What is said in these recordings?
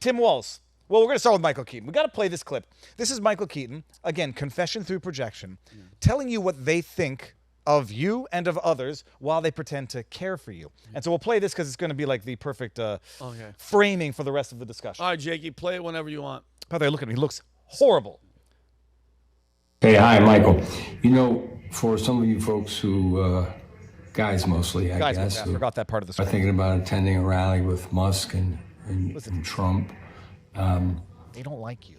Tim Walz. Well, we're going to start with Michael Keaton. We got to play this clip. This is Michael Keaton, again, confession through projection, telling you what they think of you and of others while they pretend to care for you. And so we'll play this because it's going to be like the perfect framing for the rest of the discussion. All right, Jakey, play it whenever you want. By the way, look at him. He looks horrible. Hey, hi, Michael. You know, for some of you folks who, guys mostly, I guess, I forgot that part of the story. are thinking about attending a rally with Musk and Trump. They don't like you.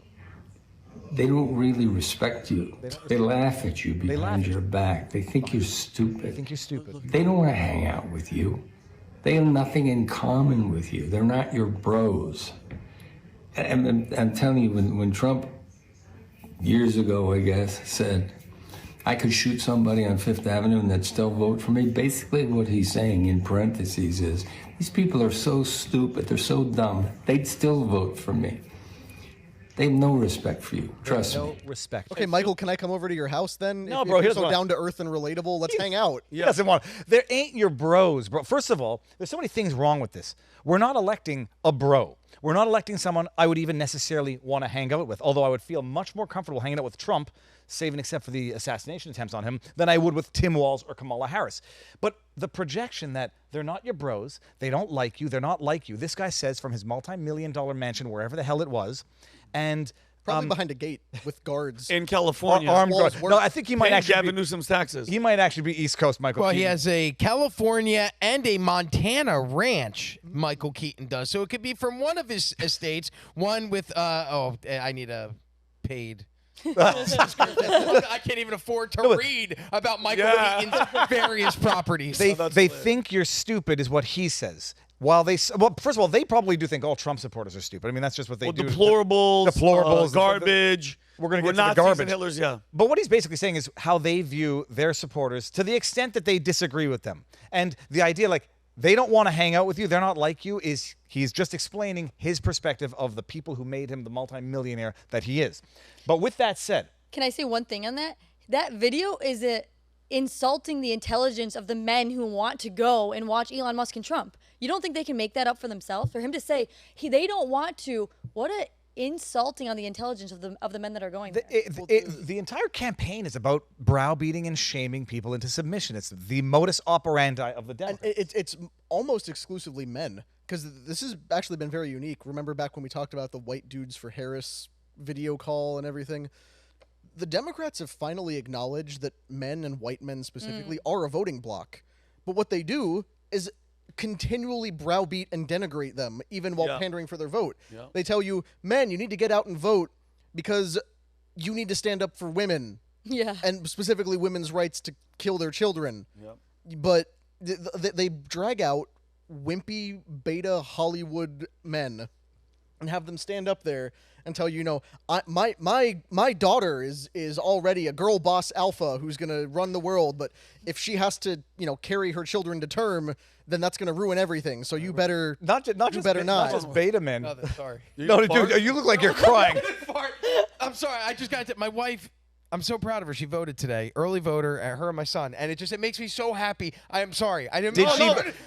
They don't really respect you. They laugh at you behind your back. They think you're stupid. They think you're stupid. They don't want to hang out with you. They have nothing in common with you. They're not your bros. And I'm telling you, when Trump, years ago, I guess, said, I could shoot somebody on Fifth Avenue and they'd still vote for me, basically what he's saying in parentheses is, these people are so stupid, they're so dumb, they'd still vote for me. They have no respect for you. Trust me. No respect. Okay, Michael, can I come over to your house then? No, if bro, he you're doesn't so want- down to earth and relatable. Let's hang out. He doesn't want. There ain't your bros, bro. First of all, there's so many things wrong with this. We're not electing a bro. We're not electing someone I would even necessarily want to hang out with, although I would feel much more comfortable hanging out with Trump, save and except for the assassination attempts on him, than I would with Tim Walz or Kamala Harris. But the projection that they're not your bros, they don't like you, they're not like you. This guy says from his multi-million-dollar mansion, wherever the hell it was, and Probably behind a gate with guards. In California. armed Walls guards. work. No, I think he might Paying actually Gavin be, Newsom's taxes. he might actually be East Coast Michael Well, Keaton. he has a California and a Montana ranch, Michael Keaton does. So it could be from one of his estates, one with, I need a paid. I can't even afford to read about Michael Keaton's various properties. They think you're stupid is what he says. While first of all, they probably do think all Trump supporters are stupid. I mean, that's just what they do. Deplorables, garbage. We're going to get to Nazis the garbage. and Hitlers, yeah. But what he's basically saying is how they view their supporters to the extent that they disagree with them. And the idea, like, they don't want to hang out with you, they're not like you, is he's just explaining his perspective of the people who made him the multimillionaire that he is. But with that said, Can I say one thing on that? That video is insulting the intelligence of the men who want to go and watch Elon Musk and Trump. You don't think they can make that up for themselves? For him to say they don't want to, what a insulting on the intelligence of the men that are going there. the entire campaign is about browbeating and shaming people into submission. It's the modus operandi of the And Democrats. it's almost exclusively men, because this has actually been very unique. Remember back when we talked about the white dudes for Harris video call and everything? The Democrats have finally acknowledged that men, and white men specifically, are a voting bloc. But what they do is continually browbeat and denigrate them, even while pandering for their vote. They tell you, men, you need to get out and vote because you need to stand up for women. And specifically women's rights to kill their children. But they drag out wimpy beta Hollywood men and have them stand up there and tell you, my daughter is already a girl boss alpha who's going to run the world, but if she has to, carry her children to term, then that's going to ruin everything. So you better not just beta men. Oh, sorry. No, dude, you look like you're crying. I'm sorry. I just got to my wife. I'm so proud of her. She voted today, early voter, her and my son, and it makes me so happy. I am sorry. I didn't.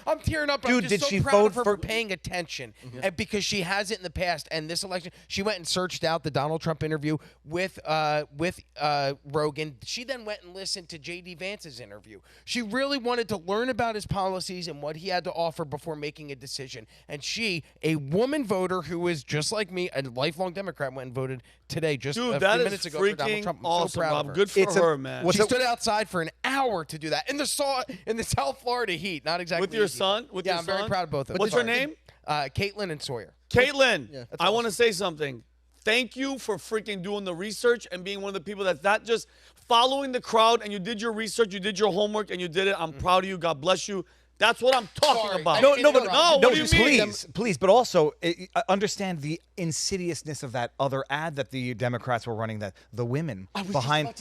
I'm tearing up. Dude, I'm just did so she proud vote of her for paying attention, and because she has it in the past. And this election, she went and searched out the Donald Trump interview with Rogan. She then went and listened to J.D. Vance's interview. She really wanted to learn about his policies and what he had to offer before making a decision. And she, a woman voter who is just like me, a lifelong Democrat, went and voted today, just a few minutes ago for Donald Trump. I'm so proud of her. Good for her, man. She stood outside for an hour to do that in the South Florida heat. Not exactly with your easy. son. I'm very proud of both of them. What's her name? Caitlin and Sawyer. Caitlin, I want to say something. Thank you for freaking doing the research and being one of the people that's not just following the crowd, and you did your research, you did your homework, and you did it. I'm proud of you. God bless you. That's what I'm talking about. No, what do you mean? Please, but also understand the insidiousness of that other ad that the Democrats were running, that the women behind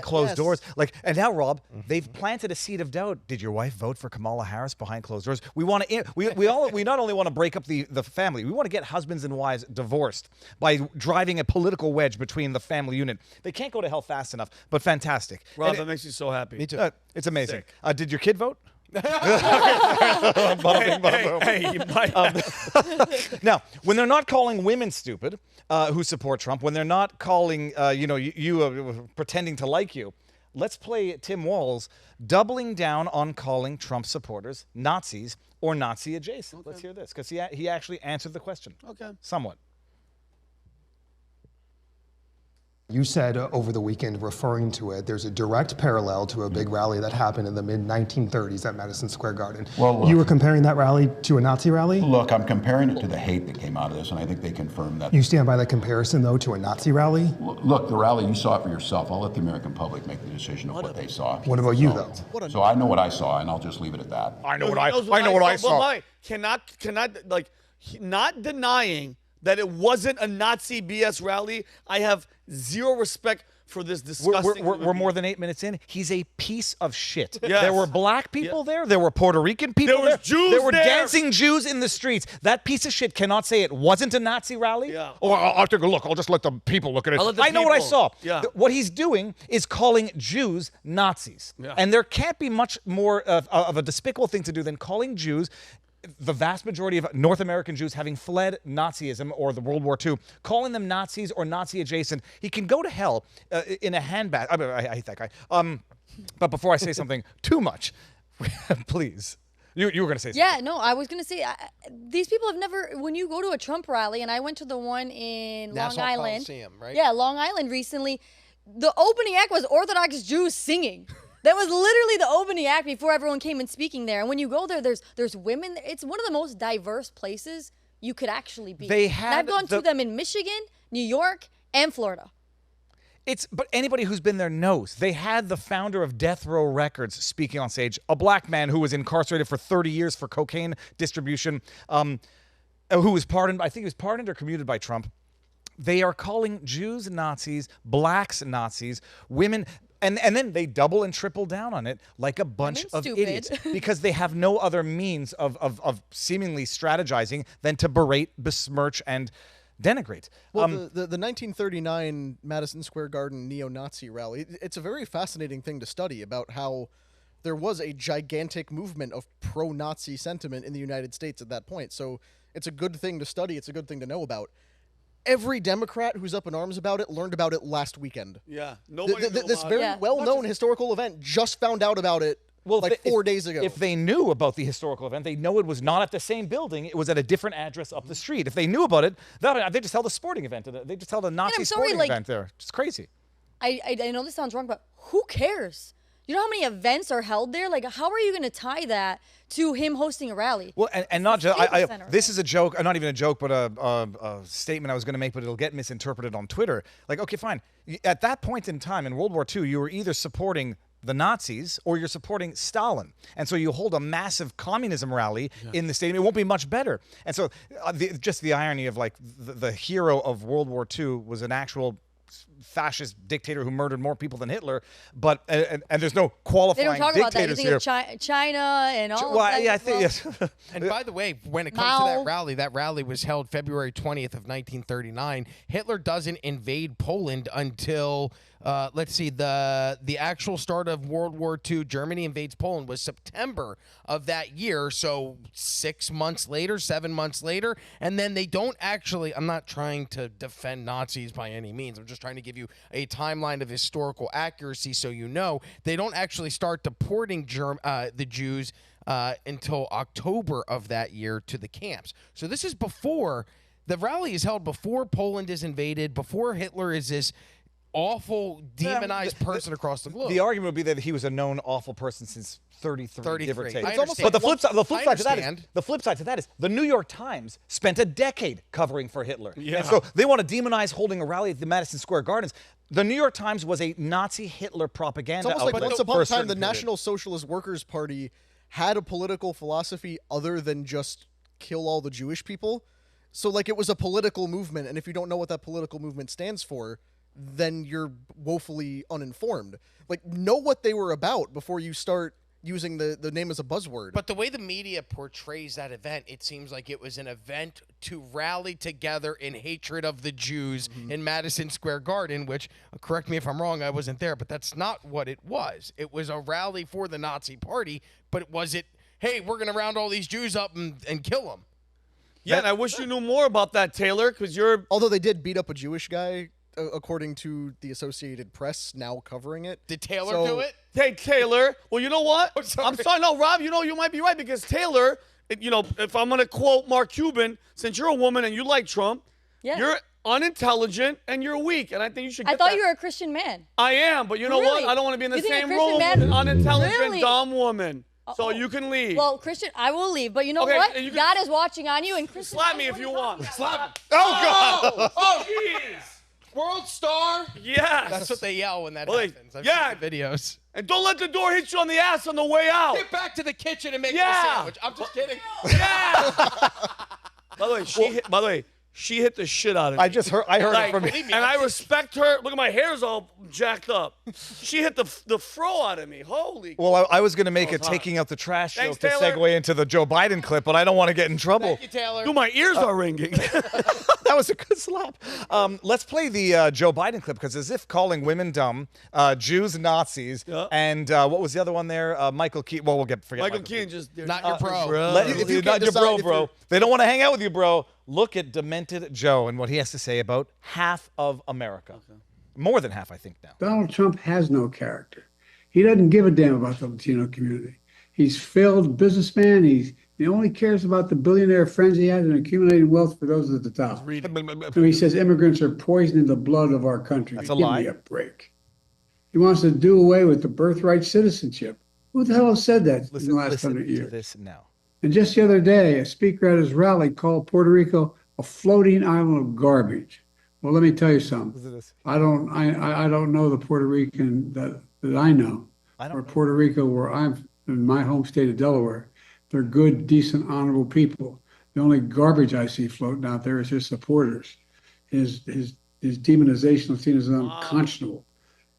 closed doors. And now, Rob, they've planted a seed of doubt. Did your wife vote for Kamala Harris behind closed doors? We want to. We not only want to break up the family, we want to get husbands and wives divorced by driving a political wedge between the family unit. They can't go to hell fast enough, but fantastic. Rob, that makes me so happy. Me too. It's amazing. Did your kid vote? Hey, you might. Now, when they're not calling women stupid who support Trump, when they're not calling, you pretending to like you, let's play Tim Walz doubling down on calling Trump supporters Nazis or Nazi adjacent. Let's hear this, because he actually answered the question. Okay. Somewhat. You said over the weekend, referring to it, there's a direct parallel to a big rally that happened in the mid-1930s at Madison Square Garden. Well, look. You were comparing that rally to a Nazi rally? Look, I'm comparing it to the hate that came out of this, and I think they confirmed that. You stand by that comparison, though, to a Nazi rally? Look, the rally, you saw it for yourself. I'll let the American public make the decision of what they saw. What about you, though? So I know what I saw, and I'll just leave it at that. I know He what I knows saw. But not denying that it wasn't a Nazi BS rally. I have zero respect for this disgusting. We're more than 8 minutes in. He's a piece of shit. Yes. There were black people there. There were Puerto Rican people There was Jews There were there. dancing Jews in the streets. That piece of shit cannot say it wasn't a Nazi rally. Yeah. Or I'll take a look. I'll just let the people look at it. I'll let the I know what I people. saw. Yeah. What he's doing is calling Jews Nazis. Yeah. And there can't be much more of a despicable thing to do than calling Jews, the vast majority of North American Jews having fled Nazism or the World War II, calling them Nazis or Nazi adjacent. He can go to hell in a handbag. I hate that guy. But before I say something too much, please. You were going to say something. Yeah, no, I was going to say, these people have never, when you go to a Trump rally, and I went to the one in Nassau Long Island. Coliseum, right? Yeah, Long Island recently. The opening act was Orthodox Jews singing. That was literally the opening act before everyone came in speaking there. And when you go there, there's women. It's one of the most diverse places you could actually be. They And had I've gone to them in Michigan, New York, and Florida. But anybody who's been there knows. They had the founder of Death Row Records speaking on stage, a black man who was incarcerated for 30 years for cocaine distribution, who was pardoned. I think he was pardoned or commuted by Trump. They are calling Jews Nazis, blacks Nazis, women. And then they double and triple down on it like a bunch Women's of stupid. idiots because they have no other means of seemingly strategizing than to berate, besmirch, and denigrate. Well, the 1939 Madison Square Garden neo-Nazi rally, it's a very fascinating thing to study about how there was a gigantic movement of pro-Nazi sentiment in the United States at that point. So it's a good thing to study. It's a good thing to know about. Every Democrat who's up in arms about it learned about it last weekend. Yeah. Nobody knew This about very it. well-known historical event just found out about it like 4 days ago. If they knew about the historical event, they know it was not at the same building. It was at a different address up the street. If they knew about it, they just held a sporting event. They just held a Nazi sorry, sporting event there. It's crazy. I know this sounds wrong, but who cares? You know how many events are held there? Like, how are you going to tie that to him hosting a rally? Well, and not just, Staples Center, this is a joke, not even a joke, but a statement I was going to make, but it'll get misinterpreted on Twitter. Like, okay, fine. At that point in time in World War II, you were either supporting the Nazis or you're supporting Stalin. And so you hold a massive communism rally in the stadium. It won't be much better. And so just the irony of like the hero of World War II was an actual fascist dictator who murdered more people than Hitler, but and there's no They qualifying don't talk about that. You dictators think here. of China and all Well, of that. yeah, I as think well. yes. And by the way, when it comes to Mao. that rally was held February 20th of 1939. Hitler doesn't invade Poland until, let's see, the actual start of World War II. Germany invades Poland was September of that year, so 7 months later, and then they don't actually, I'm not trying to defend Nazis by any means, I'm just trying to give you a timeline of historical accuracy so you know, they don't actually start deporting the Jews until October of that year to the camps. So this is before, the rally is held before Poland is invaded, before Hitler is this awful, demonized person across the globe. The argument would be that he was a known awful person since 33, give or 33. take. I understand. But the flip side to that is understand. the flip side to that is the New York Times spent a decade covering for Hitler. Yeah. And so they want to demonize holding a rally at the Madison Square Gardens. The New York Times was a Nazi Hitler propaganda It's almost like outlet once upon for a time, certain the period. National Socialist Workers' Party had a political philosophy other than just kill all the Jewish people. So, like, it was a political movement, and if you don't know what that political movement stands for, then you're woefully uninformed. Like, know what they were about before you start using the name as a buzzword. But the way the media portrays that event, it seems like it was an event to rally together in hatred of the Jews in Madison Square Garden, which, correct me if I'm wrong, I wasn't there, but that's not what it was. It was a rally for the Nazi Party, but was it, hey, we're going to round all these Jews up and kill them? Yeah, and I wish you knew more about that, Taylor, because you're... Although they did beat up a Jewish guy, according to the Associated Press now covering it. Did Taylor do it? Hey, Taylor. Well, you know what? Oh, sorry. I'm sorry. No, Rob, you might be right because Taylor, if I'm going to quote Mark Cuban, since you're a woman and you like Trump, you're unintelligent and you're weak. And I think you should get I thought that. you were a Christian man. I am, but you know Really? what? I don't want to be in the You think a same Christian room man- with an unintelligent, Really? dumb woman. So you can leave. Well, Christian, I will leave, but you know Okay, what? and you can- God is watching on you, and Christian. Slap me if you want. Slap him. Oh, God. Oh, jeez. World star. Yes. That's what they yell when that Well, happens. I've yeah. seen the videos. And don't let the door hit you on the ass on the way out. Get back to the kitchen and make me a Yeah. sandwich. I'm just kidding. Yeah. By the way, she hit the shit out of me. I heard Like, it from you. believe me, and I respect her. Look at my hair's all jacked up. She hit the fro out of me. Holy. Well, I was going to make a it's hot. taking out the trash Thanks, joke to Taylor. segue into the Joe Biden clip, but I don't want to get in trouble. Thank you, Taylor. Dude, my ears are ringing. That was a good slap. Let's play the Joe Biden clip because as if calling women dumb, Jews Nazis, and what was the other one there? Michael Keaton. Well, forget Michael Keaton just Not your bro. If you not can't your bro, decide if bro. you're- They don't want to hang out with you, bro. Look at demented Joe and what he has to say about half of America. More than half, I think now. Donald Trump has no character. He doesn't give a damn about the Latino community. He's failed businessman. He only cares about the billionaire friends he has and accumulating wealth for those at the top. So he says immigrants are poisoning the blood of our country. That's a Give lie. me a break. He wants to do away with the birthright citizenship. Who the hell has said that in the last Listen 100 to years? this now. And just the other day, a speaker at his rally called Puerto Rico a floating island of garbage. Well, let me tell you something. Listen to this. I don't know the Puerto Rican that I know. Or Puerto Rico, where I'm in my home state of Delaware. They're good, decent, honorable people. The only garbage I see floating out there is his supporters. His demonization of Latinos is unconscionable,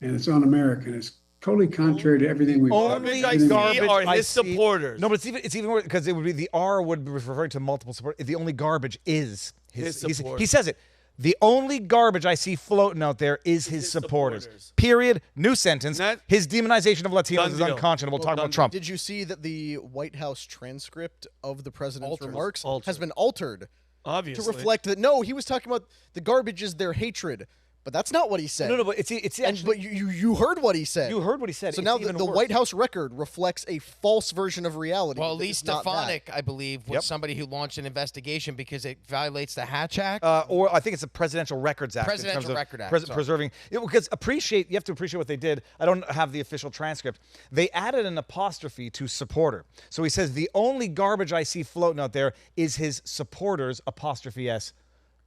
and it's un-American. It's totally contrary to everything we. Garbage I see are his supporters. No, but it's even more because it would be the R would be referring to multiple support. The only garbage is His he supporters. says it. The only garbage I see floating out there is his supporters. Period. New sentence. His demonization of Latinos Done is deal. unconscionable. Well, Talking done about Trump. Did you see that the White House transcript of the president's remarks Altered. has been altered Obviously. to reflect that? No, he was talking about the garbage is their hatred, but that's not what he said. No, but it's actually. But you heard what he said. You heard what he said. So It's now even the worse. White House record reflects a false version of reality. Well, that Lee is not that. Stefanik, I believe, was somebody who launched an investigation because it violates the Hatch Act. Or I think it's a Presidential Records Act. Presidential in terms of Record Act, sorry. preserving. Because you have to appreciate what they did. I don't have the official transcript. They added an apostrophe to supporter. So he says, the only garbage I see floating out there is his supporters, apostrophe S.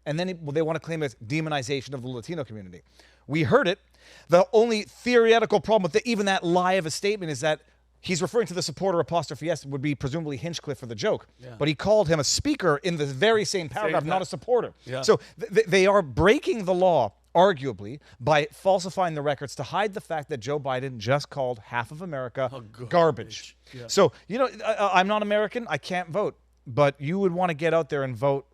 And then they want to claim it's demonization of the Latino community. We heard it. The only theoretical problem with even that lie of a statement is that he's referring to the supporter apostrophe S would be presumably Hinchcliffe for the joke. But he called him a speaker in the very same paragraph, not a supporter. So they are breaking the law, arguably, by falsifying the records to hide the fact that Joe Biden just called half of America garbage. So, I'm not American. I can't vote. But you would want to get out there and vote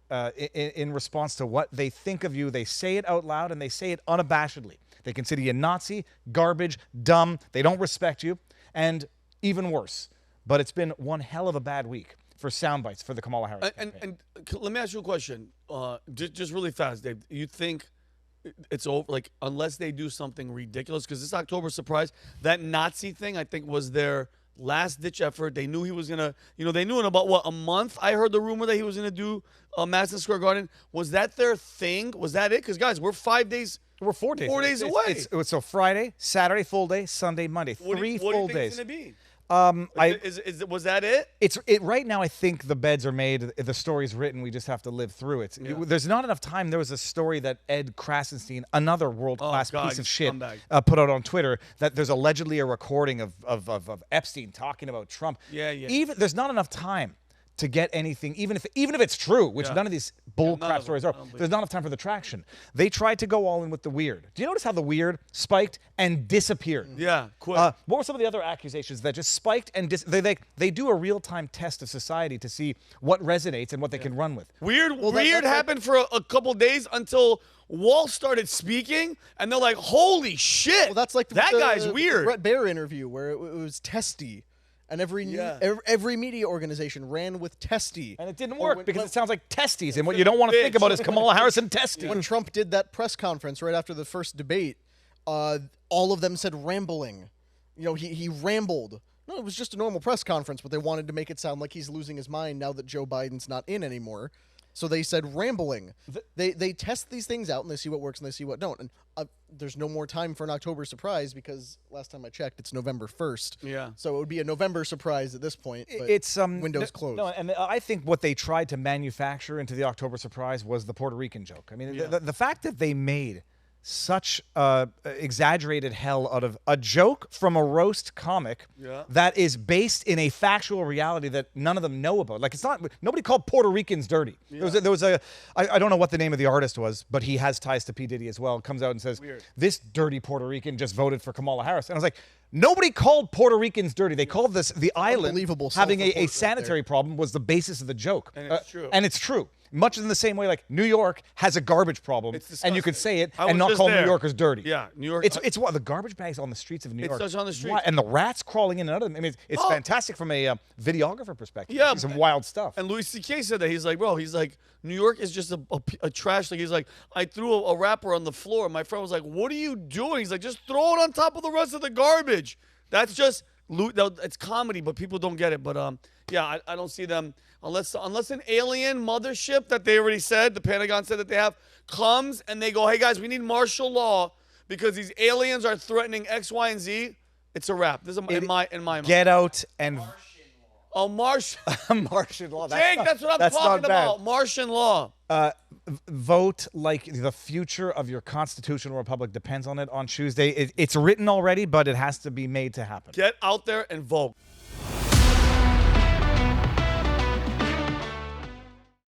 in response to what they think of you. They say it out loud and they say it unabashedly. They consider you Nazi, garbage, dumb. They don't respect you. And even worse. But it's been one hell of a bad week for sound bites for the Kamala Harris campaign. And let me ask you a question. Just really fast, Dave. You think it's over, like, unless they do something ridiculous? Because this October surprise, that Nazi thing, I think, was their last-ditch effort. They knew he was going to, they knew in about, a month? I heard the rumor that he was going to do Madison Square Garden. Was that their thing? Was that it? Because, guys, we're 5 days. We're 4 days. 4 days away. So Friday, Saturday, full day, Sunday, Monday. Three full what do you think days. it's going to be? Was that it? It's right now. I think the beds are made. The story's written. We just have to live through it. There's not enough time. There was a story that Ed Krasenstein, another world-class piece of shit, put out on Twitter that there's allegedly a recording of Epstein talking about Trump. Yeah. Even there's not enough time to get anything, even if it's true, which none of these bull none crap of stories them. are. There's not enough time for the traction. They tried to go all in with the weird. Do you notice how the weird spiked and disappeared? Yeah, quick. What were some of the other accusations that just spiked and they do a real-time test of society to see what resonates and what they can run with? Weird happened for a couple days until Wall started speaking, and they're like, "Holy shit!" Well, that's like that guy's the weird. Brett Baer interview where it was testy, and every media organization ran with testy, And it didn't work because it sounds like testes, and what you don't want to think about is Kamala Harris and testes. When Trump did that press conference right after the first debate, all of them said rambling. You know, he rambled. No, it was just a normal press conference, but they wanted to make it sound like he's losing his mind now that Joe Biden's not in anymore. So they said rambling. They test these things out and they see what works and they see what don't. And there's no more time for an October surprise because last time I checked, it's November 1st. Yeah. So it would be a November surprise at this point. But It's windows closed. No, and I think what they tried to manufacture into the October surprise was the Puerto Rican joke. I mean, the fact that they made such exaggerated hell out of a joke from a roast comic that is based in a factual reality that none of them know about. Like, it's not, nobody called Puerto Ricans dirty. Yeah. There was a I don't know what the name of the artist was, but he has ties to P. Diddy as well. Comes out and says, this dirty Puerto Rican just voted for Kamala Harris. And I was like, nobody called Puerto Ricans dirty. They called this the island having a sanitary problem was the basis of the joke. And it's true. And it's true. Much in the same way, like New York has a garbage problem, and you could say it and not call New Yorkers dirty. Yeah, New York. It's what the garbage bags on the streets of New York. It's on the streets. Why? And the rats crawling in and out of them. I mean, it's fantastic from a videographer perspective. Yeah, some wild stuff. And Louis C.K. said that. He's like, bro, New York is just a trash. Like, he's like, I threw a wrapper on the floor. My friend was like, what are you doing? He's like, just throw it on top of the rest of the garbage. That's just, it's comedy, but people don't get it. But yeah, I don't see them unless an alien mothership that they already said, the Pentagon said that they have, comes and they go, hey guys, we need martial law because these aliens are threatening X, Y, and Z. It's a wrap. This is in my mind. Get out and Martian law. Jake, that's what I'm talking about. Martian law. Vote like the future of your constitutional republic depends on it on Tuesday. It's written already, but it has to be made to happen. Get out there and vote.